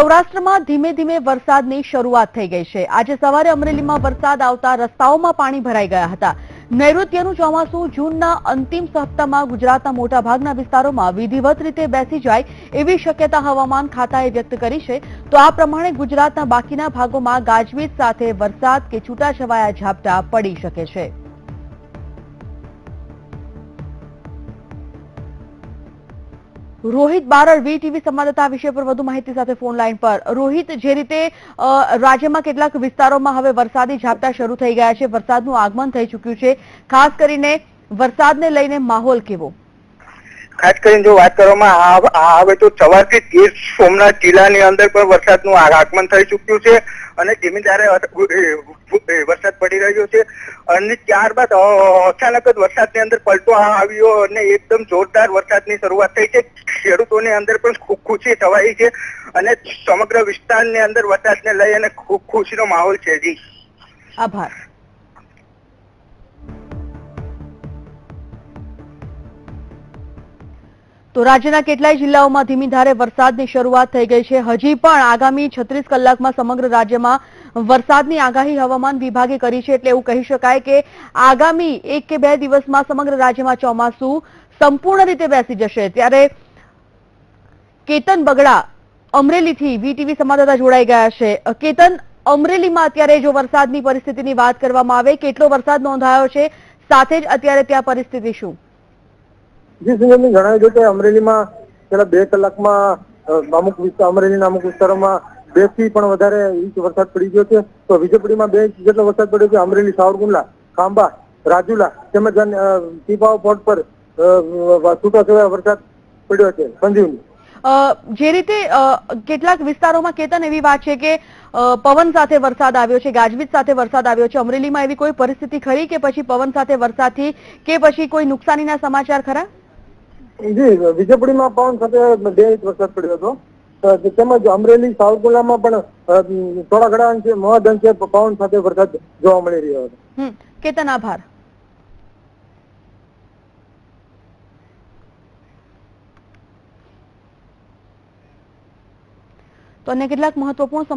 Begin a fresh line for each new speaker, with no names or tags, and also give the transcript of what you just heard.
સૌરાષ્ટ્રમાં ધીમે ધીમે વરસાદની શરૂઆત થઈ ગઈ છે। આજે સવારે અમરેલીમાં વરસાદ આવતા રસ્તાઓમાં પાણી ભરાઈ ગયા હતા। નૈઋત્યનું ચોમાસું જૂનના અંતિમ સપ્તાહમાં ગુજરાતના મોટાભાગના વિસ્તારોમાં વિધિવત રીતે બેસી જાય એવી શક્યતા હવામાન ખાતાએ વ્યક્ત કરી છે। તો આ પ્રમાણે ગુજરાતના બાકીના ભાગોમાં ગાજવીજ સાથે વરસાદ કે છૂટાછવાયા ઝાપટા પડી શકે છે। રોહિત બારડ વીટીવી સંવાદદાતા વિષય પર વધુ માહિતી સાથે ફોન લાઈન પર। રોહિત, જે રીતે રાજ્યમાં કેટલાક વિસ્તારોમાં હવે વરસાદી ઝાપટા શરૂ થઈ ગયા છે, વરસાદનું આગમન થઈ ચૂક્યું છે, ખાસ કરીને વરસાદને લઈને માહોલ કેવો?
ખાસ કરીને જો વાત કરવામાં આવે તો સવારથી ગીર સોમનાથ જિલ્લાની અંદર પણ વરસાદનું આગમન થઈ ચૂક્યું છે અને ધીમી ધારે વરસાદ પડી રહ્યો છે અને ત્યારબાદ અચાનક જ વરસાદની અંદર પલટો આવ્યો અને એકદમ જોરદાર વરસાદની શરૂઆત થઈ છે। ખેડૂતોની અંદર પણ ખુશી છવાઈ છે અને સમગ્ર વિસ્તારની અંદર વરસાદને લઈ અને ખુશીનો માહોલ છે। જી,
આભાર। તો રાજ્યના કેટલાય જિલ્લાઓમાં ધીમી ધારે વરસાદની શરૂઆત થઈ ગઈ છે। હજી પણ આગામી 36 કલાકમાં સમગ્ર રાજ્યમાં વરસાદની આગાહી હવામાન વિભાગે કરી છે, એટલે એવું કહી શકાય કે આગામી 1 કે 2 દિવસમાં સમગ્ર રાજ્યમાં ચોમાસું સંપૂર્ણ રીતે બેસી જશે। ત્યારે કેતન બગડા અમરેલીથી વીટીવી સંવાદદાતા જોડાઈ ગયા છે। કેતન, અમરેલીમાં અત્યારે જો વરસાદની પરિસ્થિતિની વાત કરવામાં આવે, કેટલો વરસાદ નોંધાયો છે, સાથે જ અત્યારે ત્યાં પરિસ્થિતિ શું?
જી સુંદરને જણાવ્યું છે કે અમરેલીમાં છેલ્લા 2 કલાકમાં અમરેલીના અમુક વિસ્તારોમાં 2 થી પણ વધારે ઇંચ વરસાદ પડી ગયો છે। તો વિજયપુરીમાં 2 ઇંચ જેટલો વરસાદ પડ્યો છે। અમરેલી, સાવરકુંડલા, ખાંભા, રાજુલા તેમજ પીપાવાવ પોર્ટ પર છૂટાછવાયા વરસાદ પડ્યો છે। સંજીવની,
જે રીતે કેટલાક વિસ્તારોમાં કેતન એવી વાત છે કે પવન સાથે વરસાદ આવ્યો છે, ગાજવીજ સાથે વરસાદ આવ્યો છે, અમરેલીમાં એવી કોઈ પરિસ્થિતિ ખરી કે પછી પવન સાથે વરસાદથી કે પછી કોઈ નુકસાનીના સમાચાર ખરા?
જી, વિજયપુરીમાં પવન સાથે 2 ઇંચ વરસાદ પડ્યો હતો તેમજ અમરેલી, સાવરકુંડલામાં પણ થોડા ઘણા અંશે મહદ અંશે પવન સાથે વરસાદ જોવા મળી રહ્યો હતો।
કેતન, આભાર। તો અન્ય કેટલાક મહત્વપૂર્ણ